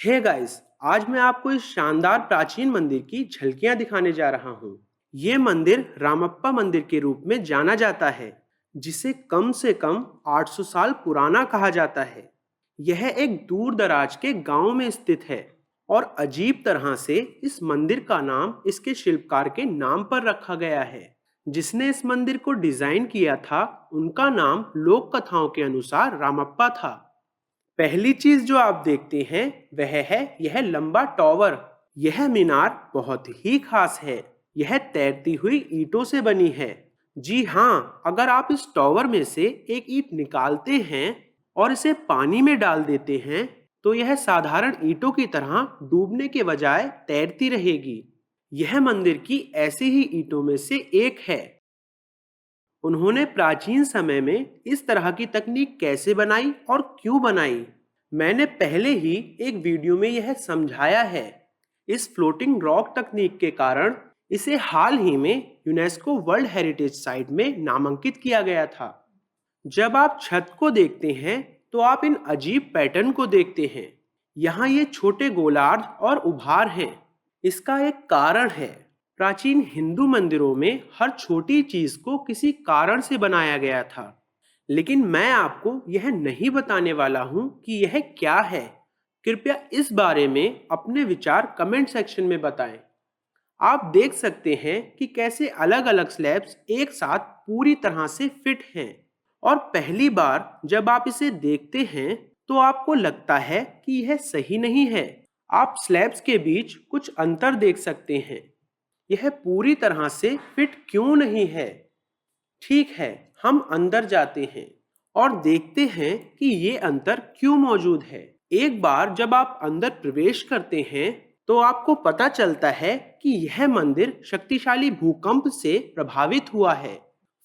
Hey guys, आज मैं आपको इस शानदार प्राचीन मंदिर की झलकियां दिखाने जा रहा हूँ। ये मंदिर रामप्पा मंदिर के रूप में जाना जाता है, जिसे कम से कम 800 साल पुराना कहा जाता है। यह एक दूर दराज के गांव में स्थित है और अजीब तरह से इस मंदिर का नाम इसके शिल्पकार के नाम पर रखा गया है। जिसने इस मंदिर को डिजाइन किया था, उनका नाम लोक कथाओं के अनुसार रामप्पा था। पहली चीज जो आप देखते हैं वह है यह लंबा टॉवर। यह मीनार बहुत ही खास है। यह तैरती हुई ईंटों से बनी है। जी हाँ, अगर आप इस टॉवर में से एक ईंट निकालते हैं और इसे पानी में डाल देते हैं, तो यह साधारण ईंटों की तरह डूबने के बजाय तैरती रहेगी। यह मंदिर की ऐसी ही ईंटों में से एक है। उन्होंने प्राचीन समय में इस तरह की तकनीक कैसे बनाई और क्यों बनाई, मैंने पहले ही एक वीडियो में यह समझाया है। इस फ्लोटिंग रॉक तकनीक के कारण इसे हाल ही में यूनेस्को वर्ल्ड हेरिटेज साइट में नामांकित किया गया था। जब आप छत को देखते हैं तो आप इन अजीब पैटर्न को देखते हैं। यहाँ ये छोटे गोलार्ध और उभार हैं। इसका एक कारण है। प्राचीन हिंदू मंदिरों में हर छोटी चीज को किसी कारण से बनाया गया था। लेकिन मैं आपको यह नहीं बताने वाला हूं कि यह क्या है। कृपया इस बारे में अपने विचार कमेंट सेक्शन में बताएं। आप देख सकते हैं कि कैसे अलग अलग स्लैब्स एक साथ पूरी तरह से फिट हैं। और पहली बार जब आप इसे देखते हैं तो आपको लगता है कि यह सही नहीं है। आप स्लैब्स के बीच कुछ अंतर देख सकते हैं। यह पूरी तरह से फिट क्यों नहीं है? ठीक है, हम अंदर जाते हैं और देखते हैं कि ये अंतर क्यों मौजूद है। एक बार जब आप अंदर प्रवेश करते हैं तो आपको पता चलता है कि यह मंदिर शक्तिशाली भूकंप से प्रभावित हुआ है।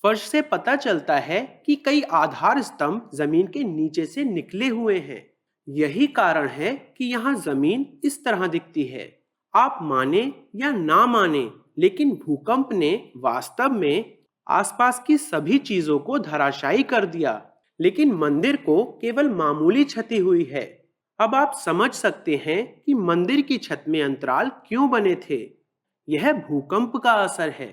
फर्श से पता चलता है कि कई आधार स्तंभ जमीन के नीचे से निकले हुए हैं। यही कारण है कि यहाँ जमीन इस तरह दिखती है। आप माने या ना माने, लेकिन भूकंप ने वास्तव में आसपास की सभी चीजों को धराशायी कर दिया, लेकिन मंदिर को केवल मामूली क्षति हुई है। अब आप समझ सकते हैं कि मंदिर की छत में अंतराल क्यों बने थे। यह भूकंप का असर है।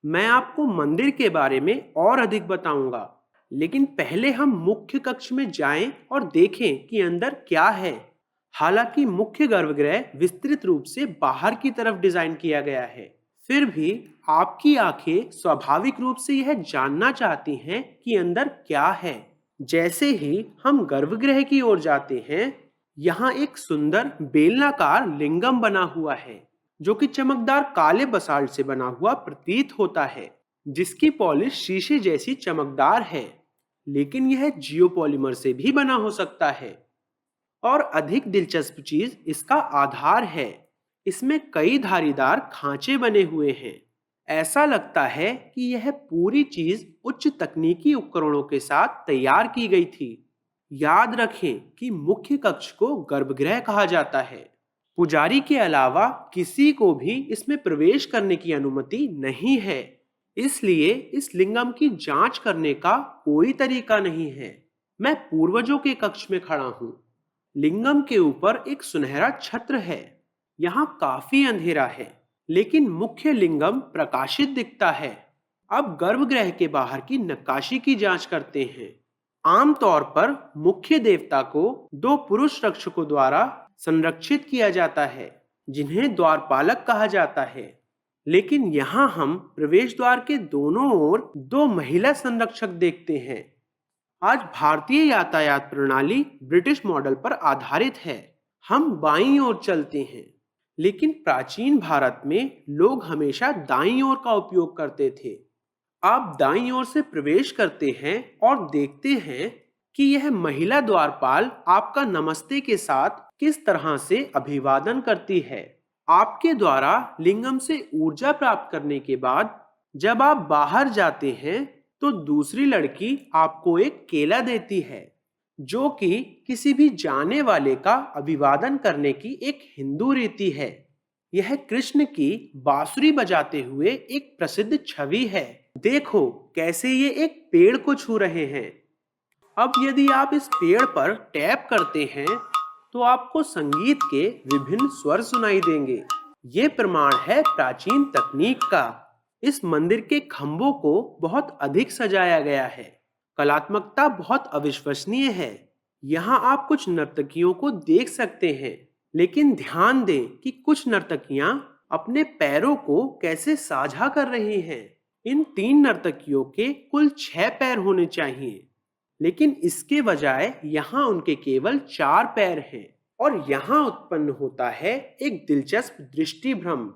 मैं आपको मंदिर के बारे में और अधिक बताऊंगा, लेकिन पहले हम मुख्य कक्ष में जाएं और देखें कि अंदर क्या है। हालांकि मुख्य गर्भगृह विस्तृत रूप से बाहर की तरफ डिजाइन किया गया है, फिर भी आपकी आंखें स्वाभाविक रूप से यह जानना चाहती हैं कि अंदर क्या है। जैसे ही हम गर्भगृह की ओर जाते हैं, यहाँ एक सुंदर बेलनाकार लिंगम बना हुआ है, जो कि चमकदार काले बसाल्ट से बना हुआ प्रतीत होता है, जिसकी पॉलिश शीशे जैसी चमकदार है। लेकिन यह जियोपॉलीमर से भी बना हो सकता है। और अधिक दिलचस्प चीज इसका आधार है। इसमें कई धारीदार खांचे बने हुए हैं। ऐसा लगता है कि यह पूरी चीज उच्च तकनीकी उपकरणों के साथ तैयार की गई थी। याद रखें कि मुख्य कक्ष को गर्भगृह कहा जाता है। पुजारी के अलावा किसी को भी इसमें प्रवेश करने की अनुमति नहीं है। इसलिए इस लिंगम की जांच करने का कोई तरीका नहीं है। मैं पूर्वजों के कक्ष में खड़ा हूँ। लिंगम के ऊपर एक सुनहरा छत्र है। यहाँ काफी अंधेरा है, लेकिन मुख्य लिंगम प्रकाशित दिखता है। अब गर्भगृह के बाहर की नक्काशी की जांच करते हैं। आमतौर पर मुख्य देवता को दो पुरुष रक्षकों द्वारा संरक्षित किया जाता है, जिन्हें द्वारपालक कहा जाता है। लेकिन यहाँ हम प्रवेश द्वार के दोनों ओर दो महिला संरक्षक देखते हैं। आज भारतीय यातायात प्रणाली ब्रिटिश मॉडल पर आधारित है। हम बाईं ओर चलते हैं, लेकिन प्राचीन भारत में लोग हमेशा दाईं ओर का उपयोग करते थे। आप दाईं ओर से प्रवेश करते हैं और देखते हैं कि यह महिला द्वारपाल आपका नमस्ते के साथ किस तरह से अभिवादन करती है। आपके द्वारा लिंगम से ऊर्जा प्राप्त करने के बाद जब आप बाहर जाते हैं तो दूसरी लड़की आपको एक केला देती है, जो कि किसी भी जाने वाले का अभिवादन करने की एक हिंदू रीति है। यह कृष्ण की बांसुरी बजाते हुए एक प्रसिद्ध छवि है। देखो कैसे ये एक पेड़ को छू रहे हैं। अब यदि आप इस पेड़ पर टैप करते हैं तो आपको संगीत के विभिन्न स्वर सुनाई देंगे। ये प्रमाण है प्राचीन तकनीक का। इस मंदिर के खंभों को बहुत अधिक सजाया गया है। कलात्मकता बहुत अविश्वसनीय है। यहाँ आप कुछ नर्तकियों को देख सकते हैं, लेकिन ध्यान दें कि कुछ नर्तकियां अपने पैरों को कैसे साझा कर रही हैं। इन 3 नर्तकियों के कुल 6 पैर होने चाहिए, लेकिन इसके बजाय यहाँ उनके केवल 4 पैर हैं और यहाँ उत्पन्न होता है एक दिलचस्प दृष्टिभ्रम।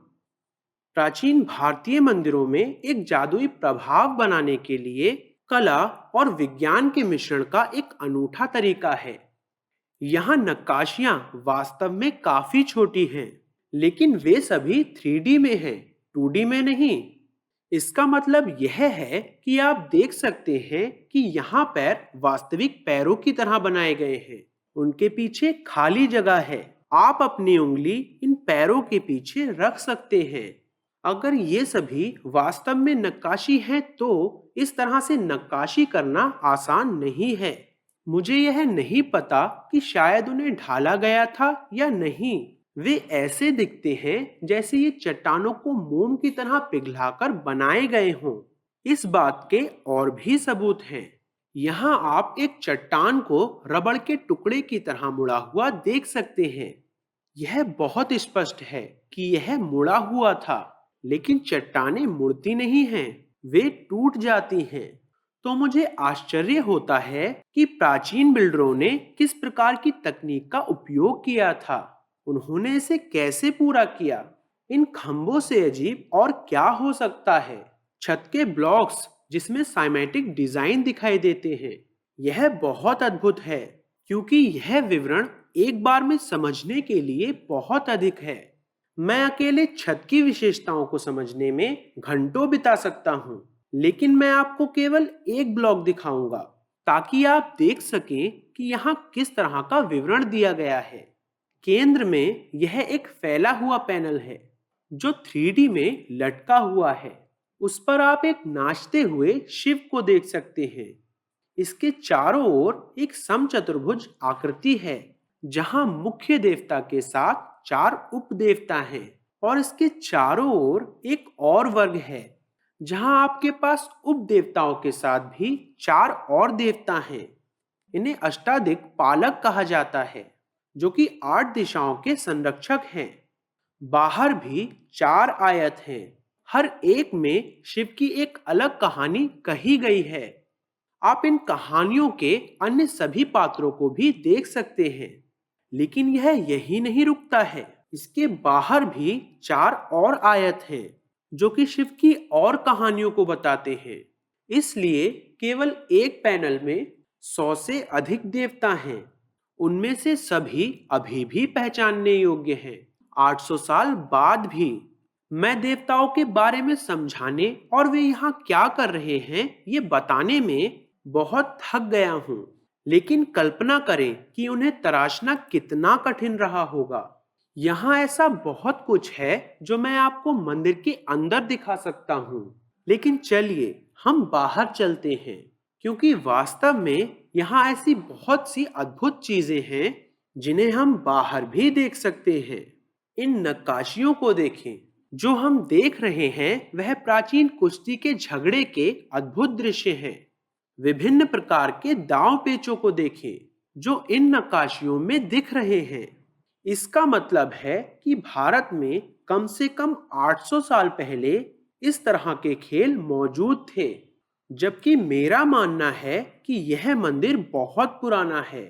प्राचीन भारतीय मंदिरों में एक जादुई प्रभाव बनाने के लिए कला और विज्ञान के मिश्रण का एक अनूठा तरीका है। यहाँ नक्काशियां वास्तव में काफी छोटी हैं, लेकिन वे सभी 3D में हैं, 2D में नहीं। इसका मतलब यह है कि आप देख सकते हैं कि यहाँ पैर वास्तविक पैरों की तरह बनाए गए हैं। उनके पीछे खाली जगह है। आप अपनी उंगली इन पैरों के पीछे रख सकते हैं। अगर ये सभी वास्तव में नक्काशी हैं, तो इस तरह से नक्काशी करना आसान नहीं है। मुझे यह नहीं पता कि शायद उन्हें ढाला गया था या नहीं। वे ऐसे दिखते हैं जैसे ये चट्टानों को मोम की तरह पिघलाकर बनाए गए हों। इस बात के और भी सबूत हैं। यहाँ आप एक चट्टान को रबड़ के टुकड़े की तरह मुड़ा हुआ देख सकते हैं। यह बहुत स्पष्ट है कि यह मुड़ा हुआ था, लेकिन चट्टानें मुड़ती नहीं हैं, वे टूट जाती हैं। तो मुझे आश्चर्य होता है कि प्राचीन बिल्डरों ने किस प्रकार की तकनीक का उपयोग किया था। उन्होंने इसे कैसे पूरा किया? इन खंभों से अजीब और क्या हो सकता है? छत के ब्लॉक्स जिसमें साइमेटिक डिजाइन दिखाई देते हैं, यह बहुत अद्भुत है, क्योंकि यह विवरण एक बार में समझने के लिए बहुत अधिक है। मैं अकेले छत की विशेषताओं को समझने में घंटों बिता सकता हूँ, लेकिन मैं आपको केवल एक ब्लॉक दिखाऊंगा ताकि आप देख सकें कि यहाँ किस तरह का विवरण दिया गया है। केंद्र में यह एक फैला हुआ पैनल है जो 3D में लटका हुआ है। उस पर आप एक नाचते हुए शिव को देख सकते हैं। इसके चारों ओर एक समचतुर्भुज आकृति है जहां मुख्य देवता के साथ 4 उपदेवता हैं, और इसके चारों ओर एक और वर्ग है जहां आपके पास उपदेवताओं के साथ भी 4 और देवता हैं। इन्हें अष्टादिक पालक कहा जाता है, जो कि 8 दिशाओं के संरक्षक हैं। बाहर भी 4 आयत हैं। हर एक में शिव की एक अलग कहानी कही गई है। आप इन कहानियों के अन्य सभी पात्रों को भी देख सकते हैं, लेकिन यह यही नहीं रुकता है। इसके बाहर भी 4 और आयत हैं जो कि शिव की और कहानियों को बताते हैं। इसलिए केवल एक पैनल में 100 से अधिक देवता हैं। उनमें से सभी अभी भी पहचानने योग्य हैं, 800 साल बाद भी। मैं देवताओं के बारे में समझाने और वे यहाँ क्या कर रहे हैं ये बताने में बहुत थक गया हूँ, लेकिन कल्पना करें कि उन्हें तराशना कितना कठिन रहा होगा। यहाँ ऐसा बहुत कुछ है जो मैं आपको मंदिर के अंदर दिखा सकता हूँ, लेकिन चलिए हम बाहर चलते हैं, क्योंकि वास्तव में यहाँ ऐसी बहुत सी अद्भुत चीजें हैं जिन्हें हम बाहर भी देख सकते हैं। इन नक्काशियों को देखें। जो हम देख रहे हैं वह प्राचीन कुश्ती के झगड़े के अद्भुत दृश्य हैं। विभिन्न प्रकार के दांव पेचों को देखें जो इन नक्काशियों में दिख रहे हैं। इसका मतलब है कि भारत में कम से कम 800 साल पहले इस तरह के खेल मौजूद थे, जबकि मेरा मानना है कि यह मंदिर बहुत पुराना है।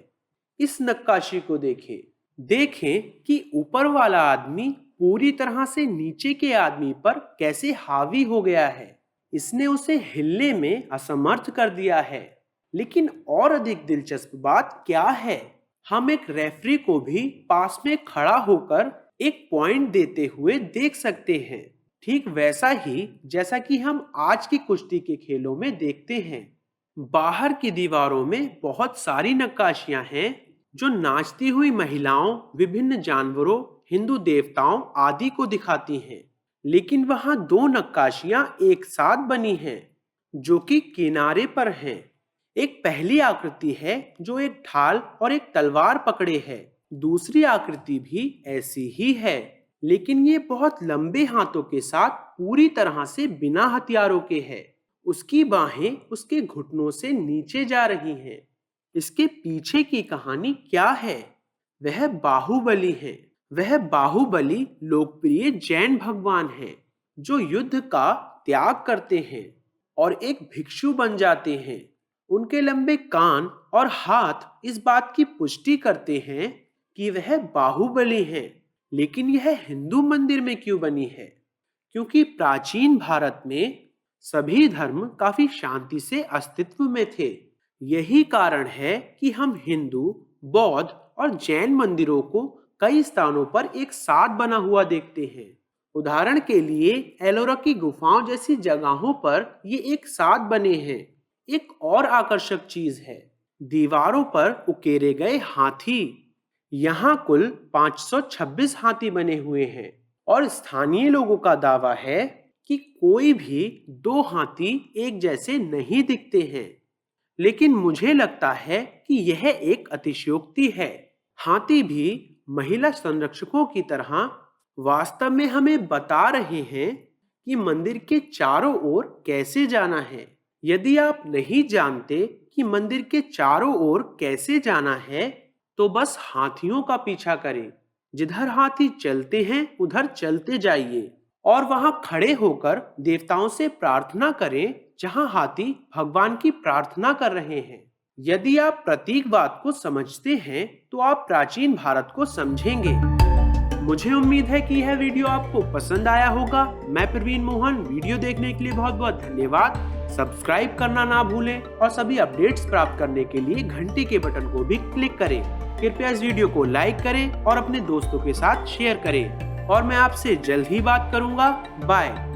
इस नक्काशी को देखें। देखें कि ऊपर वाला आदमी पूरी तरह से नीचे के आदमी पर कैसे हावी हो गया है। इसने उसे हिलने में असमर्थ कर दिया है। लेकिन और अधिक दिलचस्प बात क्या है, हम एक रेफरी को भी पास में खड़ा होकर एक पॉइंट देते हुए देख सकते हैं, ठीक वैसा ही जैसा कि हम आज की कुश्ती के खेलों में देखते हैं। बाहर की दीवारों में बहुत सारी नक्काशियां हैं जो नाचती हुई महिलाओं, विभिन्न जानवरों, हिंदू देवताओं आदि को दिखाती हैं। लेकिन वहां 2 नक्काशियां एक साथ बनी हैं जो कि किनारे पर हैं। एक पहली आकृति है जो एक ढाल और एक तलवार पकड़े है, दूसरी आकृति भी ऐसी ही है, लेकिन ये बहुत लंबे हाथों के साथ पूरी तरह से बिना हथियारों के है। उसकी बाहें उसके घुटनों से नीचे जा रही हैं। इसके पीछे की कहानी क्या है? वह बाहुबली है। वह बाहुबली लोकप्रिय जैन भगवान हैं, जो युद्ध का त्याग करते हैं और एक भिक्षु बन जाते हैं। उनके लंबे कान और हाथ इस बात की पुष्टि करते हैं कि वह बाहुबली हैं। लेकिन यह हिंदू मंदिर में क्यों बनी है? क्योंकि प्राचीन भारत में सभी धर्म काफी शांति से अस्तित्व में थे। यही कारण है कि हम हिंदू, बौद्ध और जैन मंदिरों को कई स्थानों पर एक साथ बना हुआ देखते हैं। उदाहरण के लिए एलोरा की गुफाओं जैसी जगहों पर ये एक साथ बने हैं। एक और आकर्षक चीज है दीवारों पर उकेरे गए हाथी। यहाँ कुल 526 हाथी बने हुए हैं और स्थानीय लोगों का दावा है कि कोई भी दो हाथी एक जैसे नहीं दिखते हैं। लेकिन मुझे लगता है कि यह एक अतिशयोक्ति है। हाथी भी महिला संरक्षकों की तरह वास्तव में हमें बता रहे हैं कि मंदिर के चारों ओर कैसे जाना है। यदि आप नहीं जानते कि मंदिर के चारों ओर कैसे जाना है, तो बस हाथियों का पीछा करें। जिधर हाथी चलते हैं उधर चलते जाइए और वहां खड़े होकर देवताओं से प्रार्थना करें जहां हाथी भगवान की प्रार्थना कर रहे हैं। यदि आप प्रतीकवाद को समझते हैं तो आप प्राचीन भारत को समझेंगे। मुझे उम्मीद है कि यह वीडियो आपको पसंद आया होगा। मैं प्रवीण मोहन, वीडियो देखने के लिए बहुत बहुत धन्यवाद। सब्सक्राइब करना ना भूलें और सभी अपडेट्स प्राप्त करने के लिए घंटी के बटन को भी क्लिक करें। कृपया इस वीडियो को लाइक करें और अपने दोस्तों के साथ शेयर करें और मैं आपसे जल्द ही बात करूंगा। बाय।